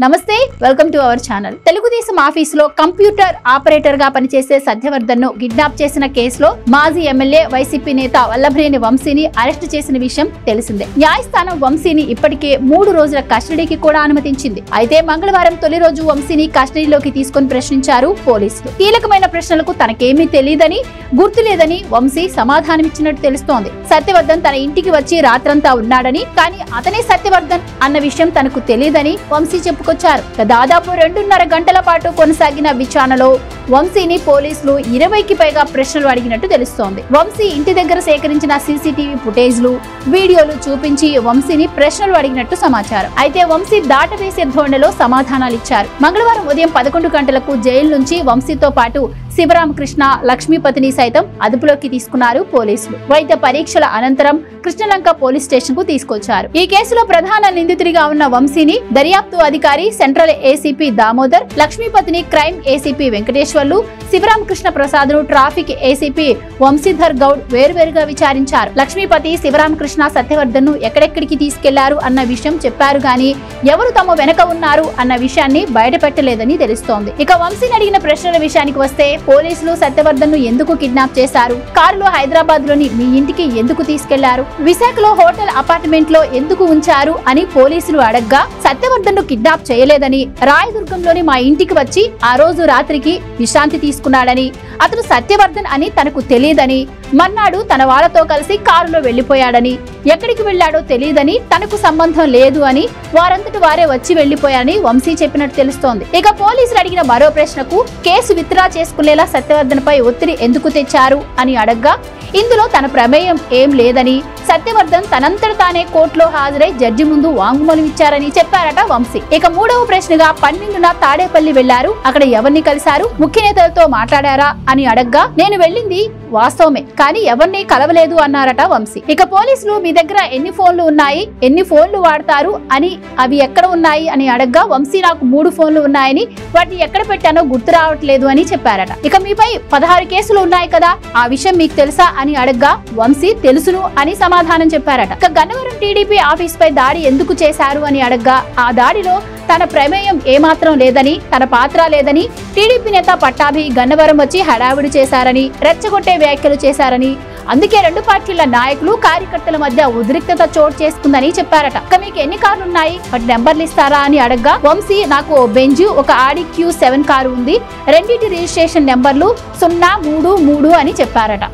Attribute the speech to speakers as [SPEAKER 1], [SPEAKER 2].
[SPEAKER 1] నమస్తే welcome to our channel. Telugu Desam ఆఫీసులో computer operator గా పనిచేసే సత్యవర్ధన్ ను కిడ్నాప్ చేసిన కేసులో మాజీ ఎమ్మెల్యే వైసీపీ నేత వల్లభనేని వంశీని అరెస్ట్ చేసిన విషయం తెలిసిందే. న్యాయస్థానం వంశీని ఇప్పటికే 3 రోజుల కస్టడీకి కూడా అనుమతించింది. అయితే మంగళవారం తొలి రోజు వంశీని కస్టడీలోకి తీసుకుని ప్రశ్నించారు పోలీసులు. కీలకమైన ప్రశ్నలకు తనకేమీ తెలియదని, గుర్తులేదని వంశీ సమాధానమిచ్చినట్టు తెలుస్తోంది. సత్యవర్ధన్ తన ఇంటికి వచ్చి రాత్రంతా ఉన్నాడని, కానీ అతనే సత్యవర్ధన్ అన్న విషయం తనకు తెలియదని వంశీ చెప్పుకొచ్చారు. దాదాపు 2.5 గంటల పాటు కొనసాగిన విచారణలో వంశీని పోలీసులు 20కి పైగా ప్రశ్నలు అడిగినట్టు తెలుస్తోంది. వంశీ ఇంటి దగ్గర సేకరించిన సీసీటీవీ ఫుటేజ్లు, వీడియోలు చూపించి వంశీని ప్రశ్నలు అడిగినట్టు సమాచారం. అయితే వంశీ దాటవేసే ధోరణిలో సమాధానాలు ఇచ్చారు. మంగళవారం ఉదయం 11 గంటలకు జైలు నుంచి వంశీతో పాటు శివరామకృష్ణ, లక్ష్మీపతిని సైతం అదుపులోకి తీసుకున్నారు పోలీసులు. వైద్య పరీక్షల అనంతరం కృష్ణలంక పోలీస్ స్టేషన్ కు తీసుకొచ్చారు. ఈ కేసులో ప్రధాన నిందితుడిగా ఉన్న వంశీని దర్యాప్తు అధికారి సెంట్రల్ ఏసీపీ దామోదర్, లక్ష్మీపతిని క్రైమ్ ఏసీపీ వెంకటేశ్వర్లు, శివరామకృష్ణ ప్రసాద్ ను ట్రాఫిక్ ఏసీపీ వంశీధర్ గౌడ్ వేరువేరుగా విచారించారు. లక్ష్మీపతి శివరామకృష్ణ సత్యవర్ధన్ ను ఎక్కడెక్కడికి తీసుకెళ్లారు అన్న విషయం చెప్పారు గాని ఎవరు తమ వెనక ఉన్నారు అన్న విషయాన్ని బయటపెట్టలేదని తెలుస్తోంది. ఇక వంశీని అడిగిన ప్రశ్నల విషయానికి వస్తే, పోలీసులు సత్యవర్ధన్ ను ఎందుకు కిడ్నాప్ చేశారు, కారులో హైదరాబాద్ లోని మీ ఇంటికి ఎందుకు తీసుకెళ్లారు, విశాఖలో హోటల్ అపార్ట్మెంట్ లో ఎందుకు ఉంచారు అని పోలీసులు అడగ్గా, సత్యవర్ధన్ ను కిడ్నాప్ చేయలేదని, రాయదుర్గంలోని మా ఇంటికి వచ్చి ఆ రోజు రాత్రికి విశ్రాంతి తీసుకున్నాడని, అతను సత్యవర్ధన్ అని తనకు తెలియదని, మర్నాడు తన వాళ్ళతో కలిసి కారులో వెళ్లిపోయాడని, ఎక్కడికి వెళ్లాడో తెలియదని, తనకు సంబంధం లేదు అని, వారంతటి వారే వచ్చి వెళ్లిపోయారని వంశీ చెప్పినట్టు తెలుస్తోంది. ఇక పోలీసులు అడిగిన మరో ప్రశ్నకు, కేసు విత్డ్రా చేసుకునేలా సత్యవర్ధన్ పై ఒత్తిడి ఎందుకు తెచ్చారు అని అడగ్గా, ఇందులో తన ప్రమేయం ఏం లేదని, సత్యవర్ధన్ తనంతట తానే కోర్టులో హాజరై జడ్జి ముందు వాంగ్మూలం ఇచ్చారని చెప్పారట వంశీ. ఇక 3వ ప్రశ్నగా 12న తాడేపల్లి వెళ్లారు, అక్కడ ఎవరిని కలిశారు, ముఖ్య నేతలతో మాట్లాడారా అని అడగ్గా, నేను వెళ్ళింది వాస్తవమే, కానీ ఎవరిని కలవలేదు అన్నారట వంశీ. ఇక పోలీసులు మీ దగ్గర ఎన్ని ఫోన్లు ఉన్నాయి, ఎన్ని ఫోన్లు వాడతారు అని, అవి ఎక్కడ ఉన్నాయి అని అడగ్గా, వంశీ నాకు 3 ఫోన్లు ఉన్నాయని, వాటిని ఎక్కడ పెట్టానో గుర్తు రావట్లేదు అని చెప్పారట. ఇక మీపై 16 కేసులు ఉన్నాయి కదా, ఆ విషయం మీకు తెలుసా అని అడగ్గా, వంశీ తెలుసును అని సమాధానం చెప్పారట. ఇక గన్నవరం టీడీపీ ఆఫీస్ పై దాడి ఎందుకు చేశారు అని అడగ్గా, ఆ దాడిలో తన ప్రమేయం ఏమాత్రం లేదని, తన పాత్ర లేదని, టీడీపీ నేత పట్టాభి గన్నవరం వచ్చి హడావిడి చేశారని, రెచ్చగొట్టే వ్యాఖ్యలు చేశారని, అందుకే 2 పార్టీల నాయకులు, కార్యకర్తల మధ్య ఉద్రిక్తత చోటు చేసుకుందని చెప్పారట. ఇక మీకు ఎన్ని కార్లు ఉన్నాయి, వాటి నెంబర్లు ఇస్తారా అని అడగ్గా, వంశీ నాకు ఓ బెంజ్, ఒక ఆడి Q7 కారు ఉంది, రెండింటి రిజిస్ట్రేషన్ నెంబర్లు 033 అని చెప్పారట.